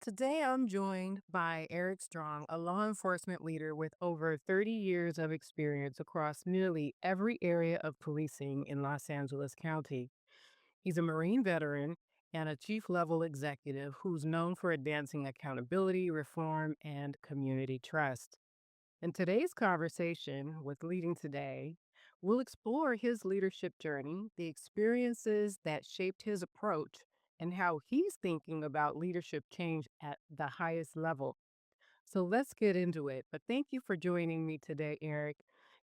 Today, I'm joined by Eric Strong, a law enforcement leader with over 30 years of experience across nearly every area of policing in Los Angeles County. He's a Marine veteran and a chief level executive who's known for advancing accountability, reform, and community trust. In today's conversation with Leading Today, we'll explore his leadership journey, the experiences that shaped his approach, and how he's thinking about leadership change at the highest level. So let's get into it. But thank you for joining me today, Eric.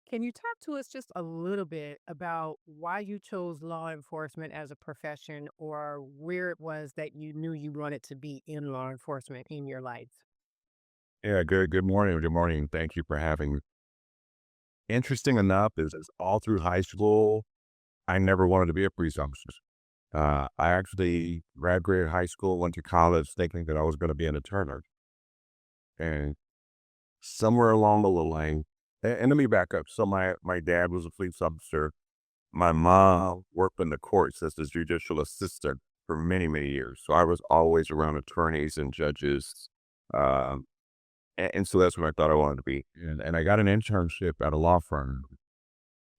Can you talk to us just a little bit about why you chose law enforcement as a profession or where it was that you knew you wanted to be in law enforcement in your life? Yeah, good morning. Good morning. Thank you for having me. Interesting enough is all through high school, I never wanted to be a police officer. I actually graduated high school, went to college thinking that I was going to be an attorney. And somewhere along the line, and let me back up. So my dad was a police officer. My mom worked in the courts as a judicial assistant for many, many years. So I was always around attorneys and judges. Um, and so that's what I thought I wanted to be. And I got an internship at a law firm.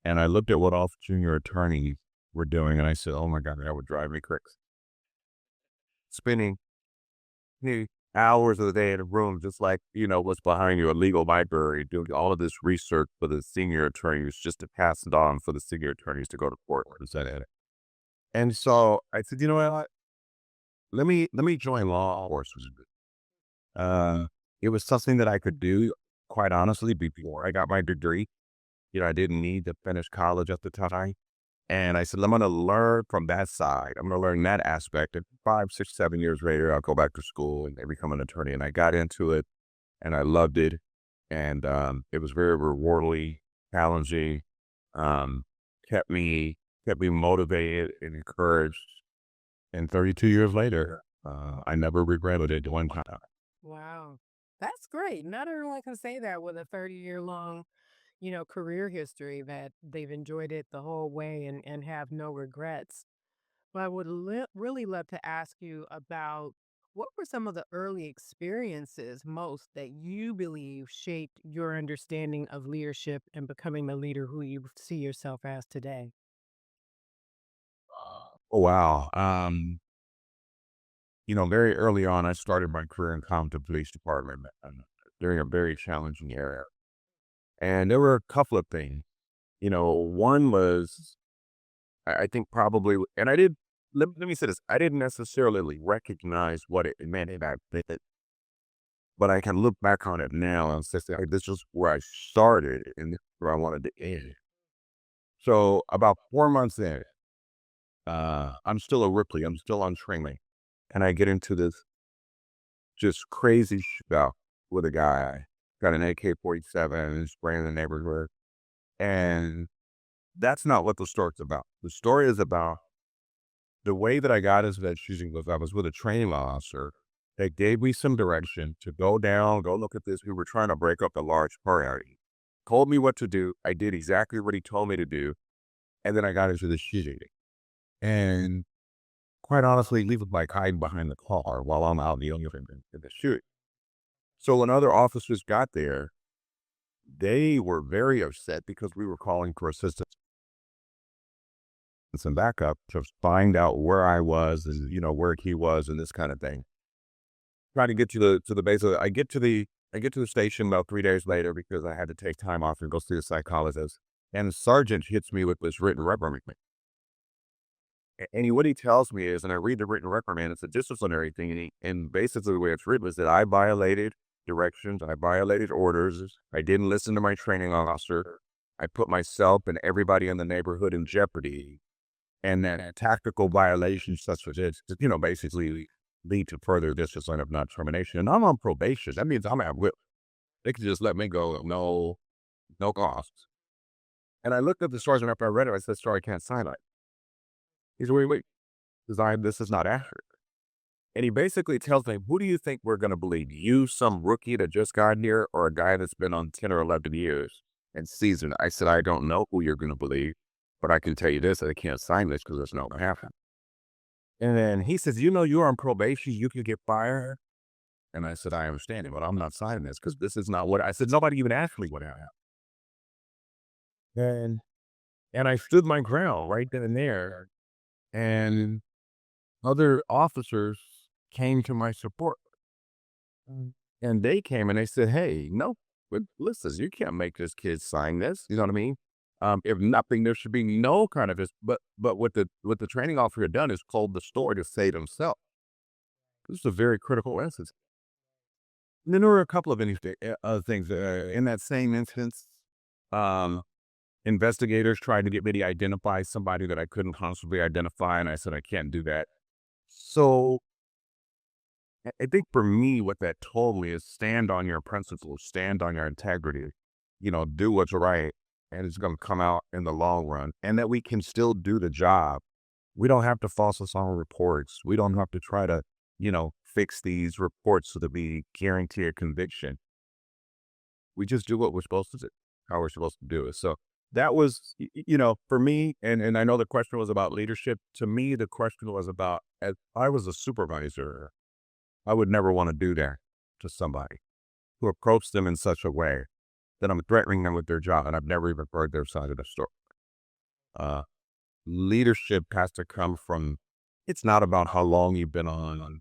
And I looked at what all the junior attorneys were doing, and I said, "Oh my god, that would drive me crazy." Spending maybe hours of the day in a room, just like, what's behind you, a legal library, doing all of this research for the senior attorneys just to pass it on for the senior attorneys to go to court. What is that at? And so I said, you know what? Let me join law enforcement. Uh, it was something that I could do, quite honestly, before I got my degree. I didn't need to finish college at the time. And I said, I'm going to learn from that side. I'm going to learn that aspect. And 5, 6, 7 years later, I'll go back to school and become an attorney. And I got into it and I loved it. And it was very rewarding, challenging, um, kept me, kept me motivated and encouraged. And 32 years later, I never regretted it one time. Wow. That's great. Not everyone can say that with a 30-year long, career history that they've enjoyed it the whole way and have no regrets. But I would really love to ask you about what were some of the early experiences most that you believe shaped your understanding of leadership and becoming the leader who you see yourself as today? Oh, wow. Very early on, I started my career in Compton Police Department during a very challenging era. And there were a couple of things. One was, I think probably, and I did, let me say this, I didn't necessarily recognize what it meant back then, but I can look back on it now and say, "Hey, this is where I started and this is where I wanted to end." So about 4 months in, I'm still a Ripley, I'm still on training, and I get into this just crazy shootout with a guy, got an AK-47 and spraying the neighborhood. And that's not what the story's about. The story is about the way that I got into that shooting was I was with a training officer that gave me some direction to go down, go look at this. We were trying to break up a large party. Told me what to do. I did exactly what he told me to do. And then I got into the shooting. And quite honestly, he was like hiding behind the car while I'm out in the open in the shoot. So when other officers got there, they were very upset because we were calling for assistance and backup to find out where I was and, where he was and this kind of thing. Trying to get to the base of it. I get to the station about 3 days later because I had to take time off and go see a psychologist. And the sergeant hits me with this written reprimand. What he tells me is, and I read the written reprimand, it's a disciplinary thing. And basically the way it's written is that I violated directions, I violated orders, I didn't listen to my training officer, I put myself and everybody in the neighborhood in jeopardy, and that tactical violations such as this, basically lead to further discipline of not termination. And I'm on probation. That means I'm at will. They could just let me go, no cost. And I looked at the sergeant after I read it. I said, "Sorry, I can't sign it." He said, "Wait. This is not accurate." And he basically tells me, "Who do you think we're going to believe? You, some rookie that just got here, or a guy that's been on 10 or 11 years and seasoned?" I said, "I don't know who you're going to believe, but I can tell you this, that I can't sign this because it's not going to happen." And then he says, "You're on probation. You could get fired." And I said, I understand it, but I'm not signing this because this is not what I said. Nobody even asked me what I have. And I stood my ground right then and there. And other officers came to my support. And they came and they said, hey, no, but listen, you can't make this kid sign this. You know what I mean? If nothing, there should be no kind of this. But what the training officer had done is told the story to save himself. This is a very critical instance. And then there were a couple of other things. In that same instance, um, investigators tried to get me to identify somebody that I couldn't possibly identify, and I said I can't do that. So I think for me, what that told me is stand on your principles, stand on your integrity, do what's right, and it's going to come out in the long run, and that we can still do the job. We don't have to falsify reports. We don't have to try to, fix these reports so that we guarantee a conviction. We just do what we're supposed to do, how we're supposed to do it. So that was, for me, and I know the question was about leadership. To me, the question was about, as I was a supervisor, I would never want to do that to somebody who approached them in such a way that I'm threatening them with their job, and I've never even heard their side of the story. Uh, Leadership has to come from, it's not about how long you've been on.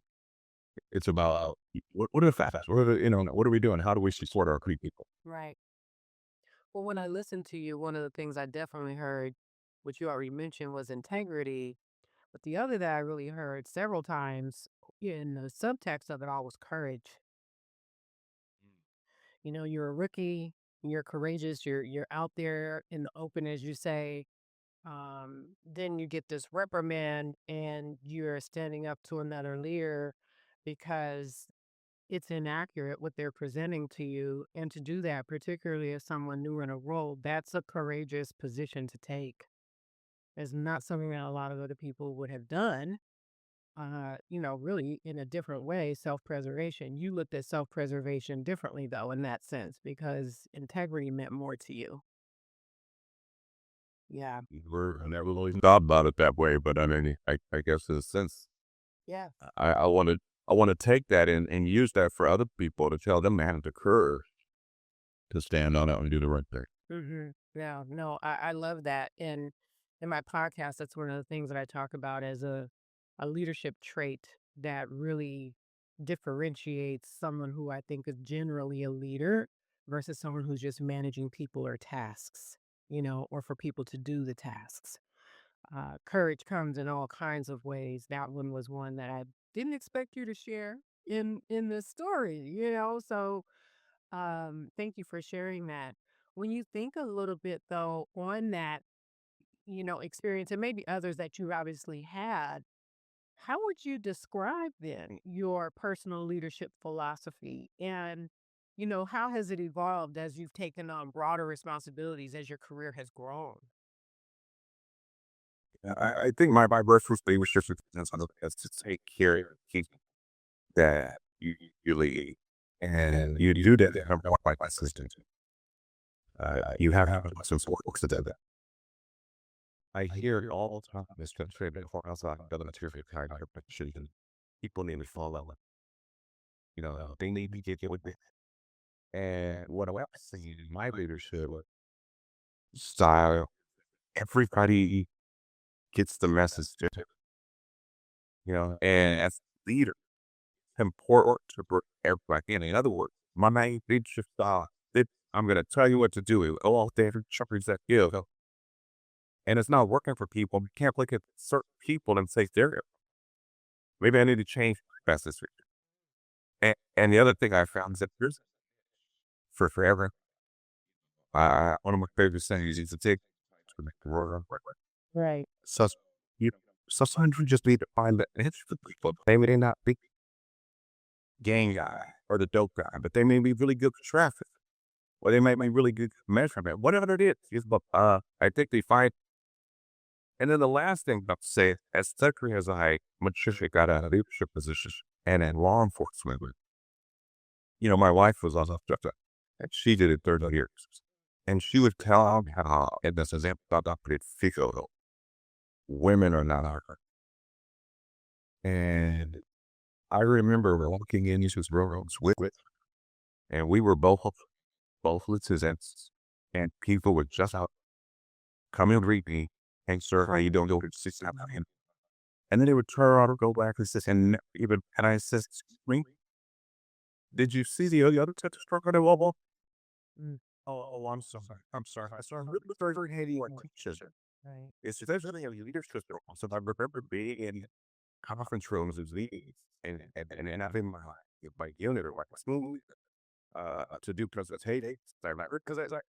It's about what are the facts? What are we doing? How do we support our people? Right. Well, when I listened to you, one of the things I definitely heard, which you already mentioned, was integrity. But the other that I really heard several times in the subtext of it all was courage. You're a rookie, you're courageous, you're out there in the open, as you say. Then you get this reprimand and you're standing up to another leader because it's inaccurate what they're presenting to you. And to do that, particularly as someone new in a role, that's a courageous position to take. It's not something that a lot of other people would have done. Really in a different way, self-preservation. You looked at self-preservation differently though in that sense because integrity meant more to you. Yeah. I never really thought about it that way, but I mean, I guess in a sense, Yeah. I want to take that and use that for other people to tell them to have the courage to stand on it and do the right thing. Yeah. No, I love that. And in my podcast, that's one of the things that I talk about as a leadership trait that really differentiates someone who I think is generally a leader versus someone who's just managing people or tasks, or for people to do the tasks. Courage comes in all kinds of ways. That one was one that I didn't expect you to share in this story. So thank you for sharing that. When you think a little bit though on that, experience and maybe others that you obviously had, how would you describe then your personal leadership philosophy? And, how has it evolved as you've taken on broader responsibilities as your career has grown? I think my birth was leadership is to take care of people that you lead, and you do that. I'm my assistant. You have some support to do that. I hear it all the time. It's been straight before outside the material kind of shit. People need to follow. They need to get with it. And what I see in my leadership style, everybody gets the message, and as a leader, it's important to bring everybody in. In other words, my main leadership style, I'm going to tell you what to do. All different chapters that give. And it's not working for people. We can't look at certain people and say, maybe I need to change my message. And the other thing I found is that there's for forever. One of my favorite sayings is to take to make the world run. Right. So, you know, sometimes we just need to find the answer for people. They may not be gang guy or the dope guy, but they may be really good with traffic, or they might be really good measurement, whatever it is. But I think they find. And then the last thing I'll say, as secretary as I maturely got out of leadership positions and in law enforcement, my wife was also and she did it 30 years. And she would tell me how, in this example, that feel women are not our. And I remember walking in these railroads with, and we were both citizens, and people would just out come and greet me, "Hey, sir, how you doing?" Go to sit down, and then they would turn around or go back and sit, and even, and I said, "Excuse me, did you see the other Texas truck on the wall?" Mm, I'm sorry. I'm sorry. I saw really very heavy one creatures. right. It's just really a leadership. So I remember being in conference rooms of these, and having my unit or my smooth to do presentations. I remember because I was like,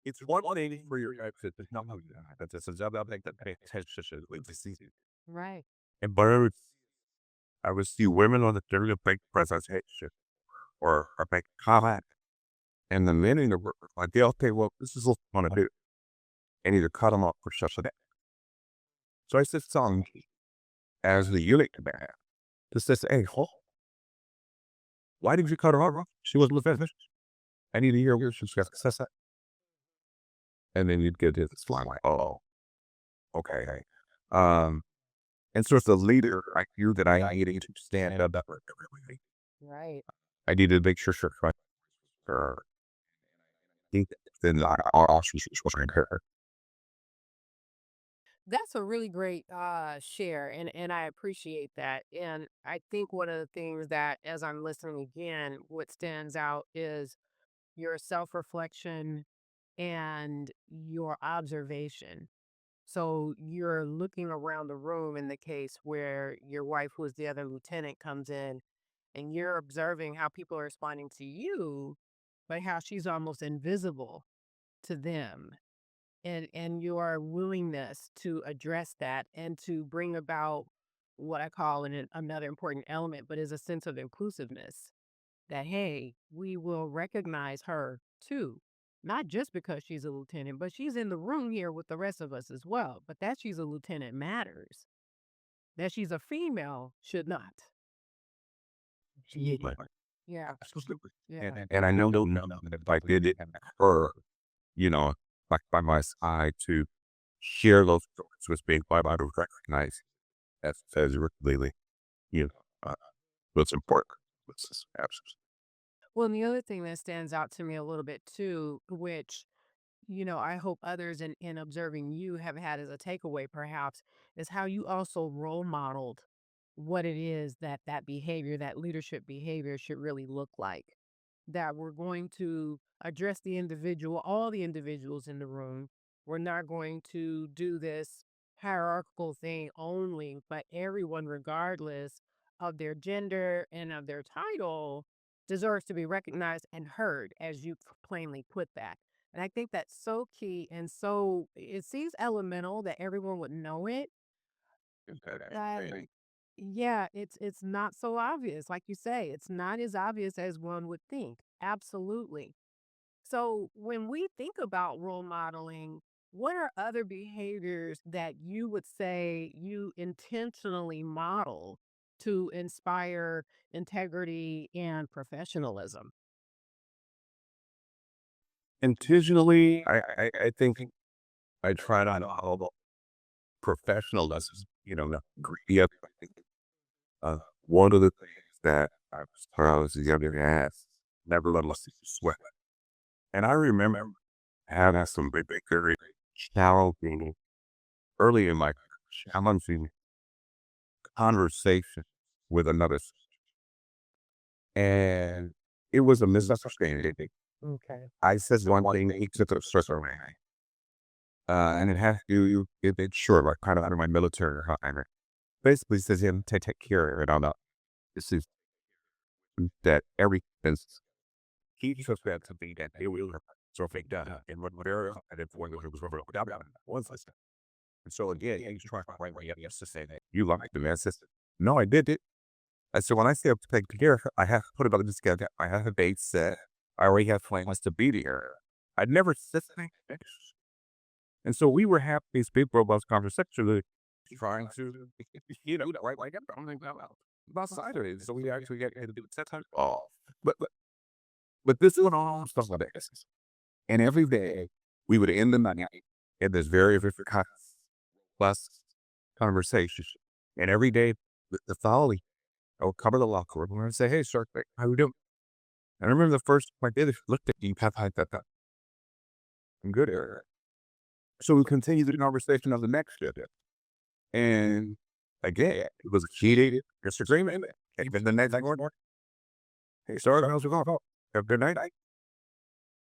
it's one thing for your exit. It's not that this is about like that pay attention with the season. Right. And but I would see women on the during a big presentation or a big comment, and the men in the room like, "Yeah, okay, well, this is what I want to do. I need to cut them off for such a day." So I said, "Song as the unit commander to say, hey, why did you cut her off? She wasn't finished. I need to hear where she's got success at." And then you'd get this flying like, oh, okay. Um, and so as a leader, I knew that I needed to stand up for everybody. Right. I needed to make sure her then I she was her. That's a really great share, and I appreciate that. And I think one of the things that, as I'm listening again, what stands out is your self-reflection and your observation. So you're looking around the room in the case where your wife, who is the other lieutenant, comes in, and you're observing how people are responding to you, but how she's almost invisible to them. And your willingness to address that and to bring about what I call another important element, but is a sense of inclusiveness that, hey, we will recognize her too. Not just because she's a lieutenant, but she's in the room here with the rest of us as well. But that she's a lieutenant matters. That she's a female should not. Absolutely. Yeah. Absolutely. Yeah. And I know that if I did it her, you know, like by my side to share those stories with me, I would recognize as really, you know, what's important. Absolutely. Well, and the other thing that stands out to me a little bit too, which I hope others in observing you have had as a takeaway, perhaps, is how you also role modeled what it is that that behavior, that leadership behavior should really look like. That we're going to address the individual, all the individuals in the room. We're not going to do this hierarchical thing only, but everyone, regardless of their gender and of their title, deserves to be recognized and heard, as you plainly put that. And I think that's so key and so it seems elemental that everyone would know it. Uh, yeah, it's not so obvious. Like you say, it's not as obvious as one would think. Absolutely. So when we think about role modeling, what are other behaviors that you would say you intentionally model to inspire integrity and professionalism? Intentionally, I think I try not to all professional lessons, not greedy. I think, one of the things that when I was a younger ass, never let us sweat. And I remember having some big, very challenging, early in my career, challenging conversation with another, and it was a misunderstanding. Okay. I said one thing, he took it a certain way. And it has to, it's short, like kind of out of my military time. Basically says him to take care of it. I'm not, this is that every business. He just had to be that they will sort of done in what area and if one was over was this. And so again, he's trying to find way yes to say that you like the man system. No, I did it. And so when I say to take care of it, I have to put it on this guy. I have a date set. I already have plans to be there. I'd never said anything. And so we were having these big robust conversations trying to, the right way. I don't think about side of it. So we actually got to do it set time. Oh, but, but, but this is what all stuff like this. And every day we would end the night in this very plus conversation. And every day the following, I would come to the locker room and I'd say, "Hey, sir, how you doing?" And I remember the first time I did it, he looked at me, pat that. I'm good, Eric. So we continued the conversation on the next day. And again, it was a heated disagreement. And then the next morning, "Hey, sir, how's it going? Have a good night."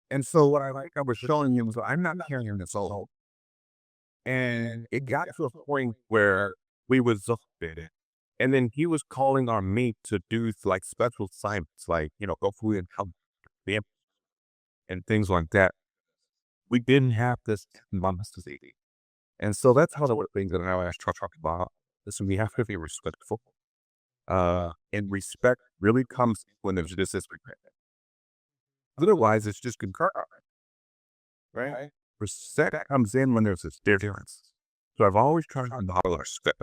And so what I was showing him was I'm not carrying this all. And it got to a point where we was exhausted. And then he was calling on me to do like special assignments, like, go through and help them and things like that. We didn't have this months. And so that's how the things that I was talking about. Listen, we have to be respectful. And respect really comes when there's disrespect. Otherwise, it's just concur, right? Respect comes in when there's this difference. So I've always tried to model respect.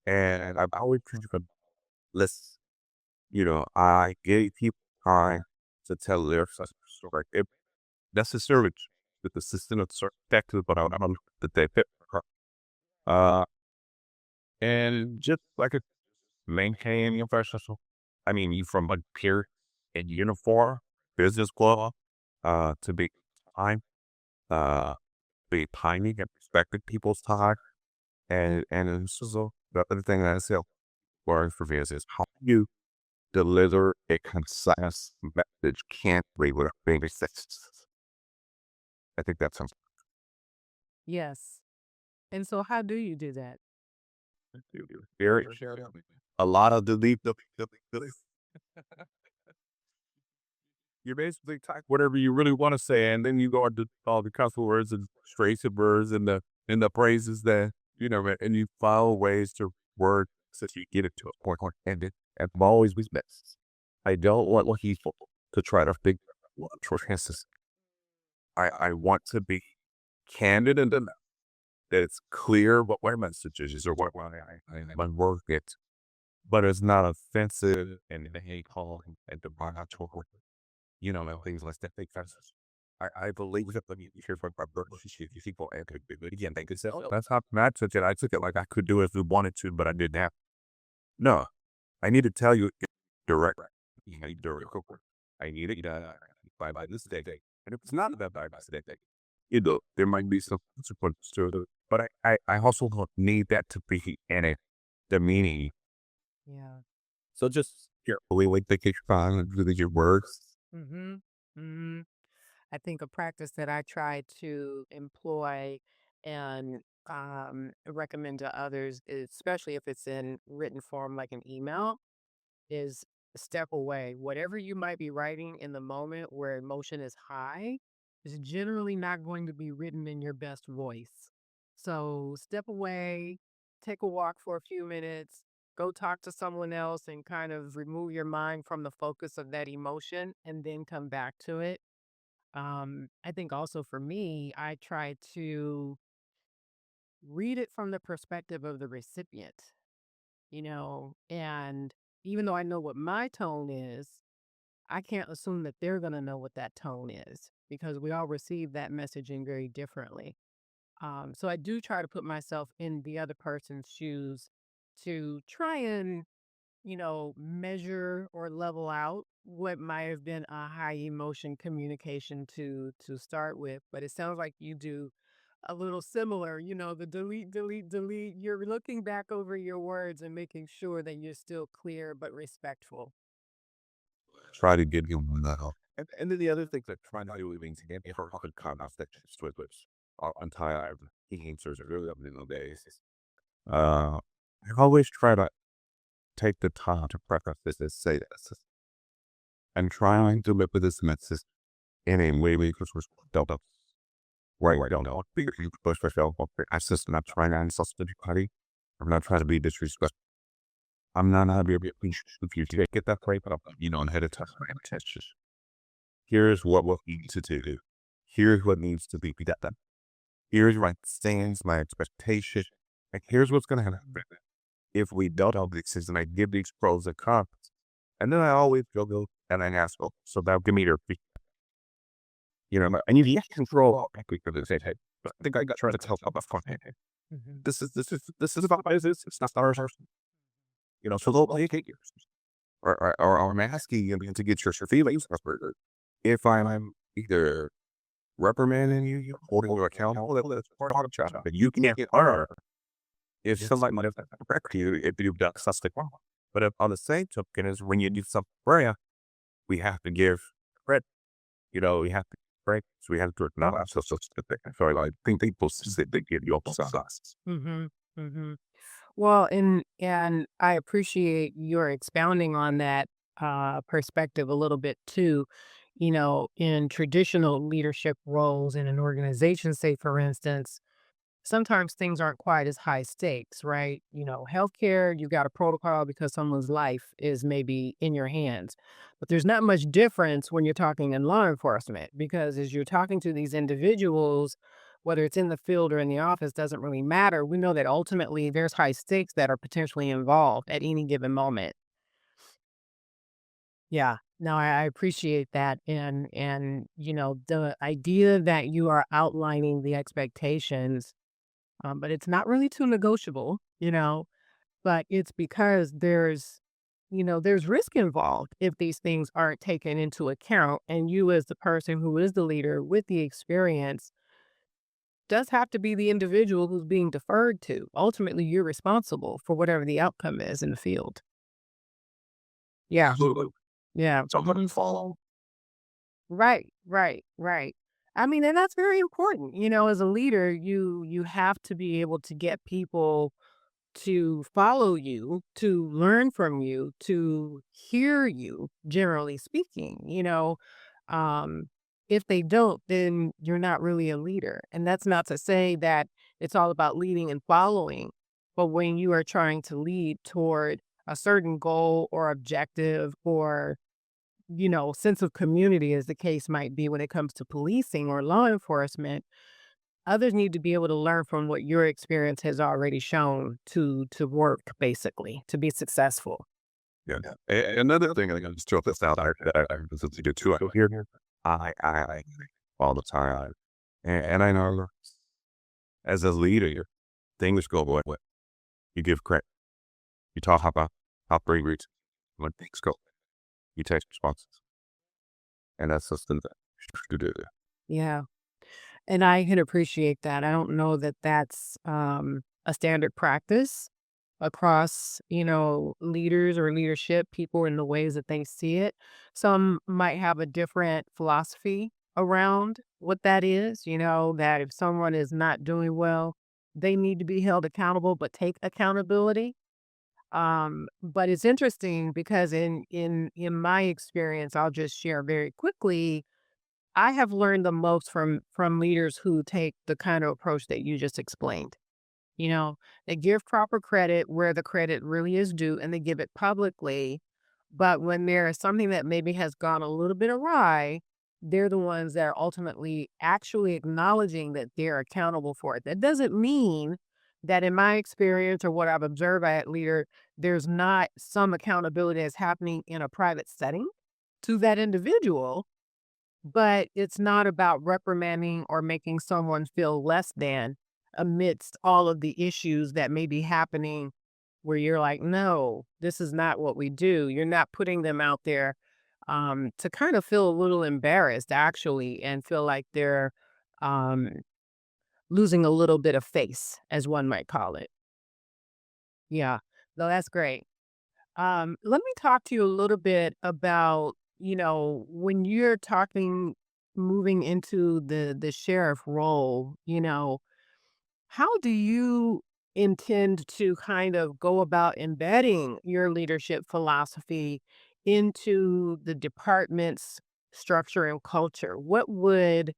And I've always tried to listen. I gave people time to tell their story. It necessarily with the system of perspective, but I don't know that they fit. Uh, and just like a maintain your professional. I mean, you from a peer in uniform, business club, to be time, uh, be timing and respecting people's time. And this is the other thing that I say learn for me is how you deliver a concise message can't be with a baby steps. I think that's something Yes. And so how do you do that? very a lot of delete. You basically type whatever you really want to say, and then you go into all the cussful words and straight words and the praises that and you follow ways to word so that you get it to a point or end it. And I'm always with best. I don't want people to try to figure out what chances. I want to be candid and enough that it's clear what my message is or what my work is, but it's not offensive and hate calling and derogatory. And things like that. Because I believe that when you hear from my brother, people and again, they could say, "Oh, that's how I took it. I took it like I could do it if we wanted to, but I didn't have." No, I need to tell you direct. You need direct. I need it by this day. And if it's not about by this day, there might be some consequences to it. But I also don't need that to be in it, the meaning. Yeah. So just carefully, like, take your time and really your words. Mm-hmm. Mm-hmm. I think a practice that I try to employ and recommend to others, especially if it's in written form like an email, is step away. Whatever you might be writing in the moment where emotion is high is generally not going to be written in your best voice. So step away, take a walk for a few minutes, go talk to someone else and kind of remove your mind from the focus of that emotion and then come back to it. I think also for me, I try to read it from the perspective of the recipient, and even though I know what my tone is, I can't assume that they're going to know what that tone is because we all receive that messaging very differently. So I do try to put myself in the other person's shoes to try and, measure or level out what might have been a high emotion communication to start with. But it sounds like you do a little similar, the delete, delete, delete. You're looking back over your words and making sure that you're still clear but respectful. Try to get him on that. And then the other things that try not to do things again for good conversations with untie he answers are really up in the days. I always try to take the time to preface this and say this. And trying to live with this message in a way because we're don't know. Right, don't know. Because you push yourself up. I'm just not trying to insult anybody. I'm not trying to be disrespectful. I'm not happy if you get that way, but I'm ahead of time. Here's what we need to do. Here's what needs to be done. Here's my stance, my expectation, and here's what's going to happen if we don't have these and I give these pros and cons. And then I always go and I ask, so now give me your feedback. And you get control. Hey, but I think I got trying to tell about fun. Mhm. This is about business. It's not ours. so they'll take yours. Or I'm asking you to get your feelings hurt. If I'm either reprimanding you, holding you accountable, that's part of the job. But you can't learn if somebody might have correct you if you've done something wrong. But if, on the same token, is when you do something right, we have to give credit. We have to break. So we have to acknowledge. So I think people sit they give you up sides. Mm-hmm. Mm-hmm. Well, and I appreciate your expounding on that perspective a little bit too. In traditional leadership roles in an organization, say for instance, sometimes things aren't quite as high stakes, right? Healthcare, you got a protocol because someone's life is maybe in your hands. But there's not much difference when you're talking in law enforcement because as you're talking to these individuals, whether it's in the field or in the office, doesn't really matter. We know that ultimately there's high stakes that are potentially involved at any given moment. Yeah. No, I appreciate that. And the idea that you are outlining the expectations, but it's not really too negotiable, but it's because there's risk involved if these things aren't taken into account. And you, as the person who is the leader with the experience, does have to be the individual who's being deferred to. Ultimately, you're responsible for whatever the outcome is in the field. Yeah. Absolutely. Yeah. Someone follow. Right, right, right. I mean, and that's very important. As a leader, you have to be able to get people to follow you, to learn from you, to hear you, generally speaking. Um, if they don't, then you're not really a leader. And that's not to say that it's all about leading and following, but when you are trying to lead toward a certain goal or objective or sense of community, as the case might be when it comes to policing or law enforcement, others need to be able to learn from what your experience has already shown to work, basically, to be successful. Yeah. Another thing, I just throw this out there that I listen to too. I hear I all the time, and I know as a leader, things go away. You give credit. You talk about how great when things go. You take responsibility, and that's just the to do. Yeah. And I can appreciate that. I don't know that that's a standard practice across leaders or leadership, people in the ways that they see it. Some might have a different philosophy around what that is, that if someone is not doing well, they need to be held accountable, but take accountability. But it's interesting because in my experience, I'll just share very quickly, I have learned the most from leaders who take the kind of approach that you just explained. They give proper credit where the credit really is due and they give it publicly. But when there is something that maybe has gone a little bit awry, they're the ones that are ultimately actually acknowledging that they're accountable for it. That doesn't mean that in my experience or what I've observed at leader, there's not some accountability that's happening in a private setting to that individual, but it's not about reprimanding or making someone feel less than amidst all of the issues that may be happening where you're like, no, this is not what we do. You're not putting them out there to kind of feel a little embarrassed, actually, and feel like they're um, losing a little bit of face, as one might call it. Yeah. No, that's great. Let me talk to you a little bit about when you're talking moving into the sheriff role, how do you intend to kind of go about embedding your leadership philosophy into the department's structure and culture? What would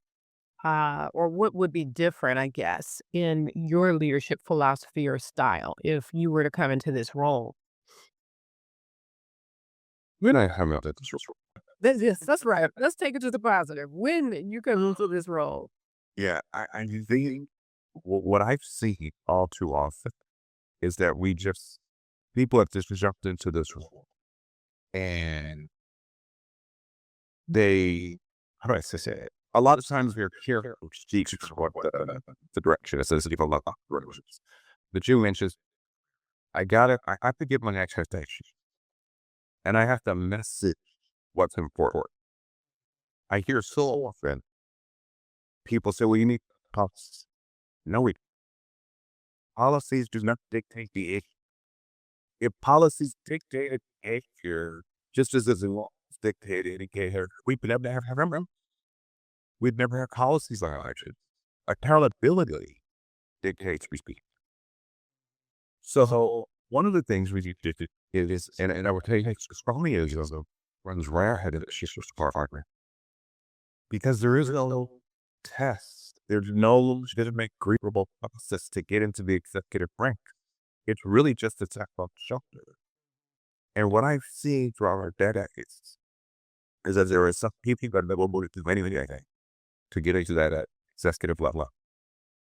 be different, I guess, in your leadership philosophy or style if you were to come into this role? When I have that, Yes, that's right. Let's take it to the positive. When you come into this role. yeah, I think what I've seen all too often is that people have just jumped into this role and they, how do I say it? A lot of times we're careful critiques for what the direction it says, people love directions. But you mentioned I have to give my expectations and I have to message what's important. I hear so often people say, well, you need policies. No, policies do not dictate behavior. If policies dictated behavior, just as the laws dictated behavior, we would never have, we'd never have policies like election. Accountability dictates behavior. So one of the things we need to do is, and I would tell you, it's strongly is runs rare headed shifts department because there is no test. There's no legitimate agreeable process to get into the executive rank. It's really just a tech on shelter. And what I've seen throughout our decades is that there are some people that will do anything to get into that executive level.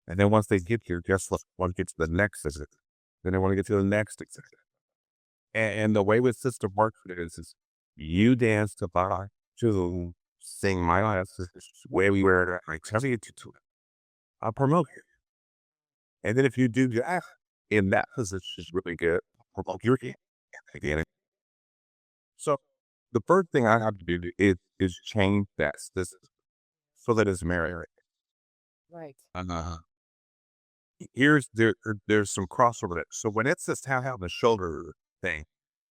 And then once they get here, guess what? Want to get to the next executive. Then they want to get to the next executive. And the way the system works is you dance to bar to sing my last where we were at. I tell you to it. I'll promote you. And then if you do that in that position is really good, I'll promote you again. So the first thing I have to do is change that system so that it's merit. Right. Uh, there's some crossover there. So when it's this town on the shoulder thing,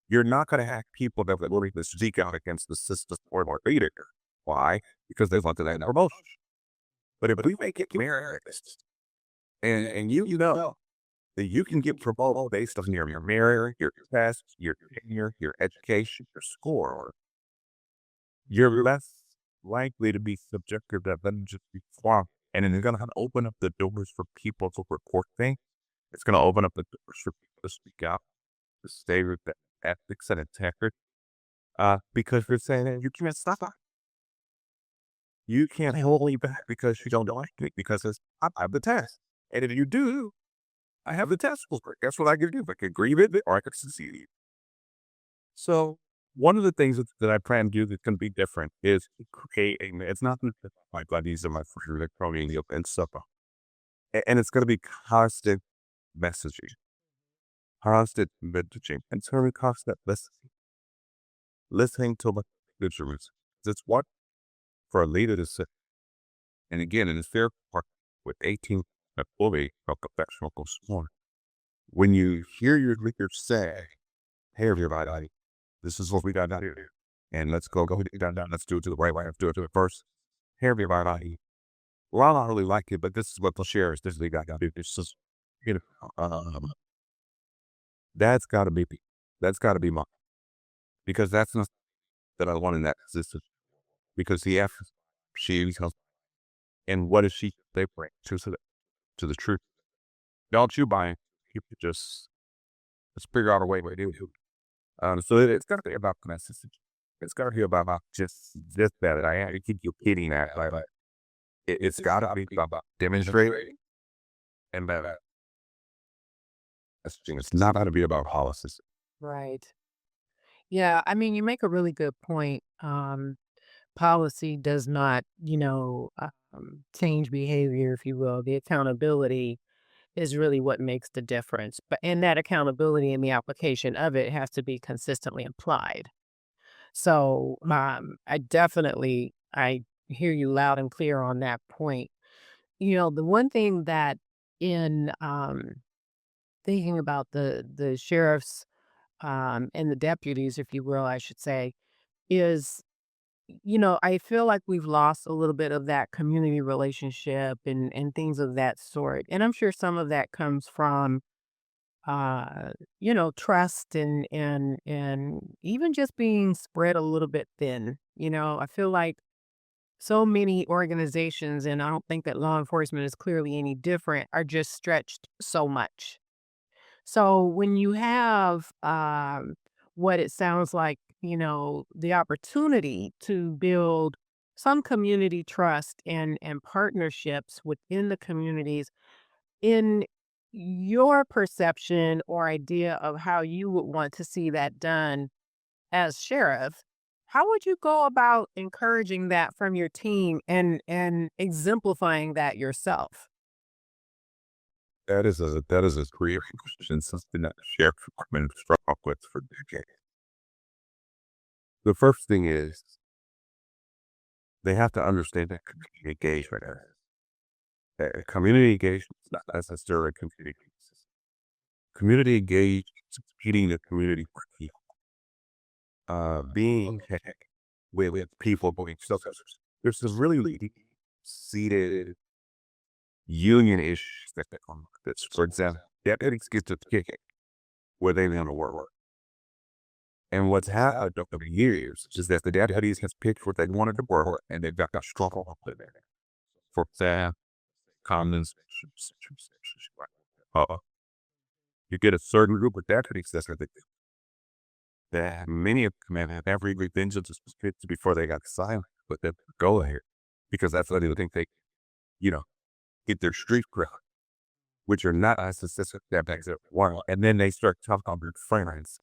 you're not going to have people that will really speak out against the system or leader. Why? Because they want to land their promotion. But if we make it merit, and you know that you can get promoted based on your merit, your test, your tenure, your education, your score, you're less likely to be subjective than just be flawed. And then it's going to open up the doors for people to report things. It's going to open up the doors for people to speak out, to stay with the ethics and integrity. Because you're saying that you can't stop it. You can't hold me back because you don't like me because I have the test. And if you do, I have the test score. That's what I can do. I can agree with it or I can succeed. So one of the things that I plan to do that's going to be different is create it's not going to be my buddies and my friends like probably and stuff. And it's going to be constant messaging, and it's going to be constant listening to what the truth. It's what for a leader to say. And again, in the fair part with 18 fully a professional sworn, when you hear your leader say, hey, everybody, this is what we got to do. And let's go down. Let's do it to the right way. Let's do it to the first. Hey, everybody. Well, I don't really like it, but this is what the share is. This is what we got to do. This is, you know, that's got to be, mine. Because that's not that I want in that position. Because the F, she becomes, and what is she, they bring to the truth. Don't you buy it. You just, let's figure out a way to do it. So it's got to be about message. It's got to be about just that. I keep you hitting that. It's got to be about demonstrating and that. It's not got to be about policies. Right. Yeah. I mean, you make a really good point. Policy does not, change behavior, if you will. The accountability is really what makes the difference. But and that accountability and the application of it has to be consistently applied. So I hear you loud and clear on that point. The one thing that in thinking about the sheriffs and the deputies, if you will, I should say, is I feel like we've lost a little bit of that community relationship and things of that sort. And I'm sure some of that comes from trust and even just being spread a little bit thin. I feel like so many organizations, and I don't think that law enforcement is clearly any different, are just stretched so much. So when you have what it sounds like, the opportunity to build some community trust and partnerships within the communities, in your perception or idea of how you would want to see that done as sheriff, how would you go about encouraging that from your team and exemplifying that yourself? that is a great question, something that the sheriff department has struggled with for decades. The first thing is they have to understand that community engagement community engagement is not necessarily community. Community engagement is getting the community working, being with people, going so there's some really deep seated union issues that come with this. For example, deputies get to kicking where they want to work. And what's happened over the years is that the deputies has picked what they wanted to work and they've got a struggle with it. For example, commons, uh, you get a certain group of deputies that's what they do. That many of them have every vengeance before they got silent, but they go here because that's what they think they, you know, get their street cred, which are not as assistant deputies at one. And then they start talking about their friends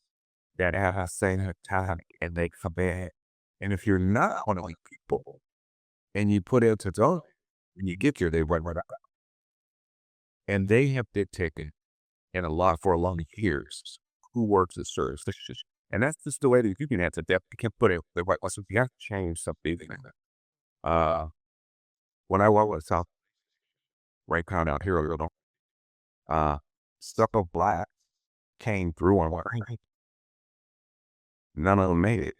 that have a same time and they come in. And if you're not one of these people and you put it to those, when you get here, they run right out. And they have dictated in a lot for a long years who works as service. And that's just the way that you can answer that. You can't put it the right way. So you have to change something. Uh, when I worked with South Raycon out here, stuff of black came through on what none of them made it.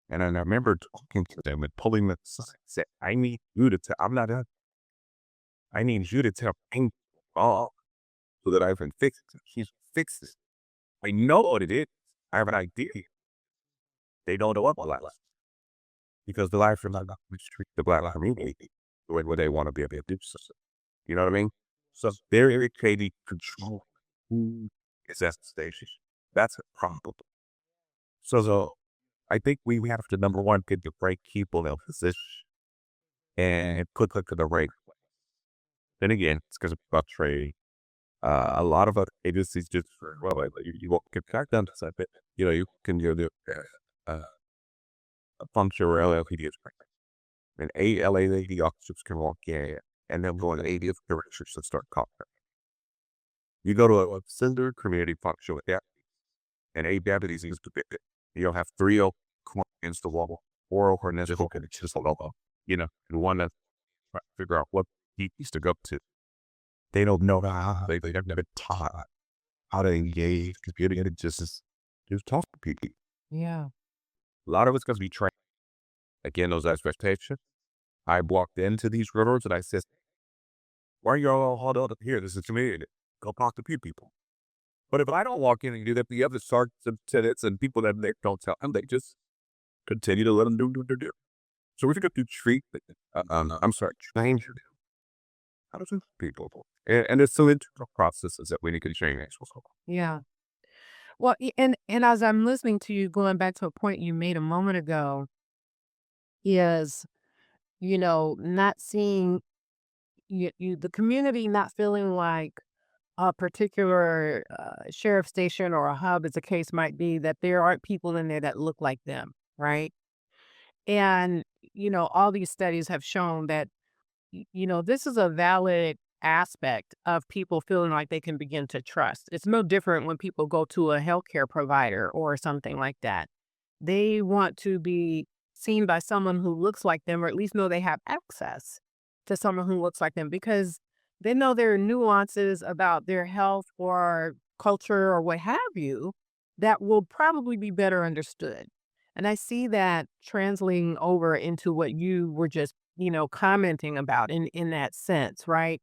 And then I remember talking to them and pulling them aside and said, I need you to tell, I'm not done. I need you to tell me all so that I can fix it. He's fix it. I know what it is. I have an idea. They don't know what black lives because the lives are not going to treat the black community the way they want to be able to do so. You know what I mean? So they're irritating control who is at the station. That's a problem. So I think we have to, number one, get the right people in position and put to the right place. Then again, it's because of about trade. A lot of other agencies just, well, you won't get back down to that, but you can do a function where LAPD is pregnant. And 8 LAPD officers can walk in and then go in 80 of directions and start calling. You go to a center community function with that, and 8 deputies used to pick it. You'll have 3 against the wall, 4 next to just a logo, and one that's trying to figure out what he needs to go to. They don't know how, they've never been taught how to engage community and just talk to people. Yeah. A lot of it's going to be trained. Again, those expectations. I walked into these railroads and I said, why are you all hauled up here? This is a community. Go talk to people. But if I don't walk in and do that, the other sergeants and lieutenants and people that they don't tell them, they just continue to let them do what they do. So we forgot to treat, change how to treat people. And there's some internal processes that we need to change. Yeah. Well, and as I'm listening to you, going back to a point you made a moment ago, is not seeing the community not feeling like a particular sheriff station or a hub, as the case might be, that there aren't people in there that look like them, right? And all these studies have shown that this is a valid aspect of people feeling like they can begin to trust. It's no different when people go to a healthcare provider or something like that. They want to be seen by someone who looks like them, or at least know they have access to someone who looks like them, because they know there are nuances about their health or culture or what have you that will probably be better understood. And I see that translating over into what you were just, commenting about in that sense, right?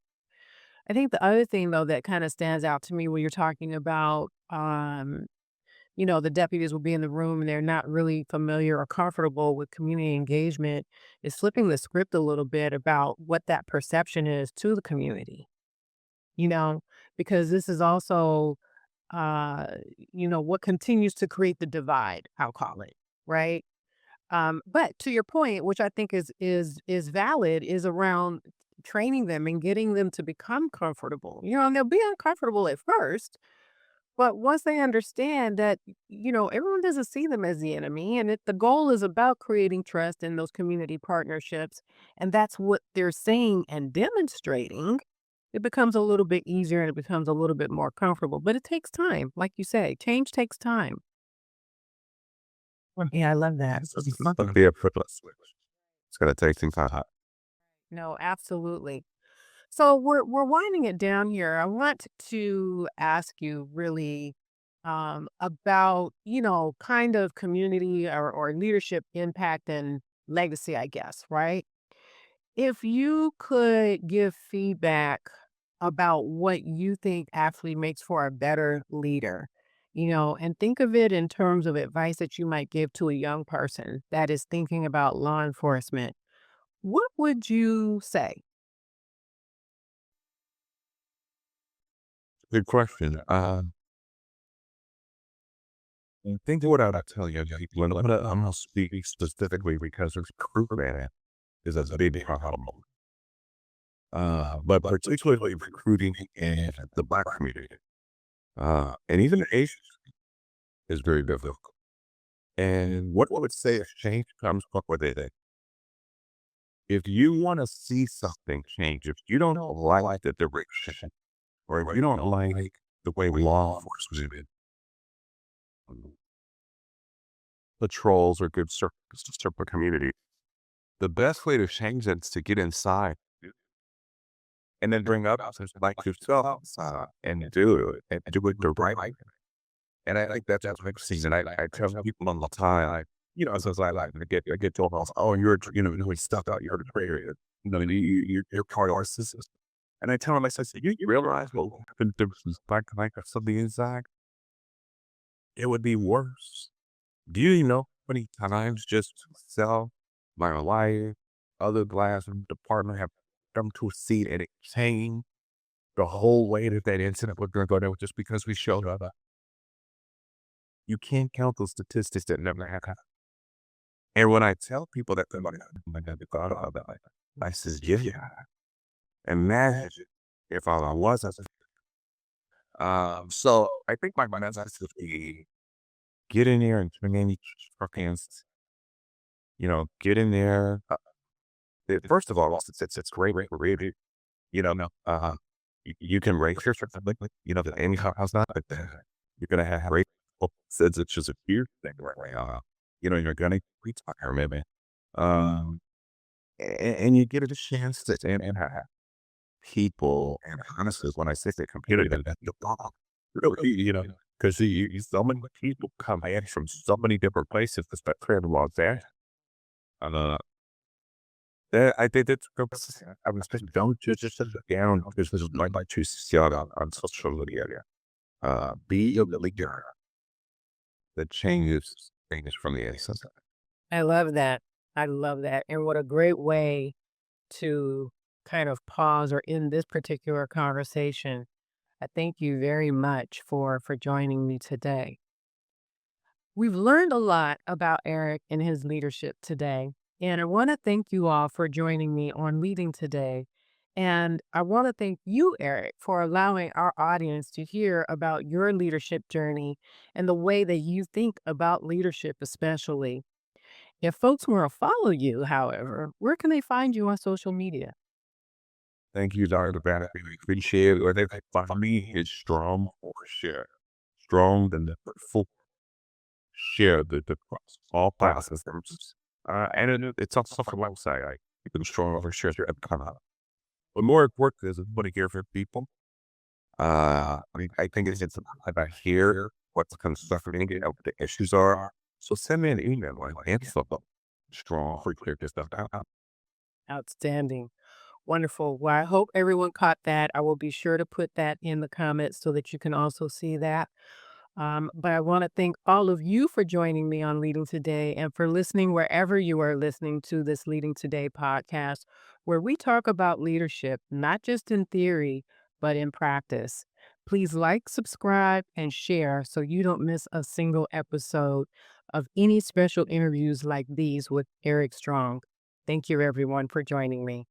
I think the other thing though that kind of stands out to me when you're talking about the deputies will be in the room and they're not really familiar or comfortable with community engagement is flipping the script a little bit about what that perception is to the community, you know, because this is also, uh, what continues to create the divide, I'll call it, right? But to your point, which I think is valid, is around training them and getting them to become comfortable. And they'll be uncomfortable at first, but once they understand that, everyone doesn't see them as the enemy, and the goal is about creating trust in those community partnerships, and that's what they're saying and demonstrating. it becomes a little bit easier and it becomes a little bit more comfortable. But it takes time. Like you say, change takes time. Yeah, I love that. It's not going to be a effortless switch. It's going to take some time. No, absolutely. So we're winding it down here. I want to ask you really about, kind of community or leadership impact and legacy, I guess, right? If you could give feedback about what you think actually makes for a better leader, and think of it in terms of advice that you might give to a young person that is thinking about law enforcement, what would you say? Good question. I think what I'd tell you, people, and I'm not speaking specifically because there's recruitment is a big problem. But particularly recruiting in the Black community, and even Asian is very difficult. And what I would say is change comes from within. If you want to see something change, if you don't like the direction, or if you don't like the way law enforcement patrols or good service to serve the community, the best way to change that is to get inside and then bring up others like yourself and do it the right way. And I think that's what season. I tell people all the time, so it's like I get told, oh, doing stuff out, you're a traitor. You're part of our system. And I tell them, I say, you realize what happened to like something inside? It would be worse. Do you know how many times just sell my life, other glass in the department have come to a seat and it changed the whole way that incident was going to go down just because we showed up? You can't count those statistics that never happen. And when I tell people that, they're like, oh my God, they thought about that. I says, yeah. Imagine if all I was as so I think my message would be get in there and swing any hands, get in there. First of all, it's great for radio. No, you can raise your certificate, the any house not, but you're gonna have great says it's just a fear thing right now. You're gonna retire, maybe. Um, and you get a chance to and have people, and honestly, when I say the computer, that you really, because so many people come in from so many different places, especially in Los Angeles. Uh, I think that's I was saying, don't just sit down because this is like to see on social media. Be a leader that changes things from the inside. I love that. I love that. And what a great way to kind of pause or end this particular conversation. I thank you very much for joining me today. We've learned a lot about Eric and his leadership today. And I want to thank you all for joining me on Leading Today. And I want to thank you, Eric, for allowing our audience to hear about your leadership journey and the way that you think about leadership, especially. If folks want to follow you, however, where can they find you on social media? Thank you, Dr. Banner. We appreciate it. Or they find me is strong or share. Strong than the full share the all platforms. It's also from website. You can strong over share your kind of. But more important is what to hear from people. I think it's about hear what's concerning, what the issues are. So send me an email like info strong for clear this stuff out. Outstanding. Wonderful. Well, I hope everyone caught that. I will be sure to put that in the comments so that you can also see that. But I want to thank all of you for joining me on Leading Today and for listening wherever you are listening to this Leading Today podcast, where we talk about leadership, not just in theory, but in practice. Please like, subscribe, and share so you don't miss a single episode of any special interviews like these with Eric Strong. Thank you, everyone, for joining me.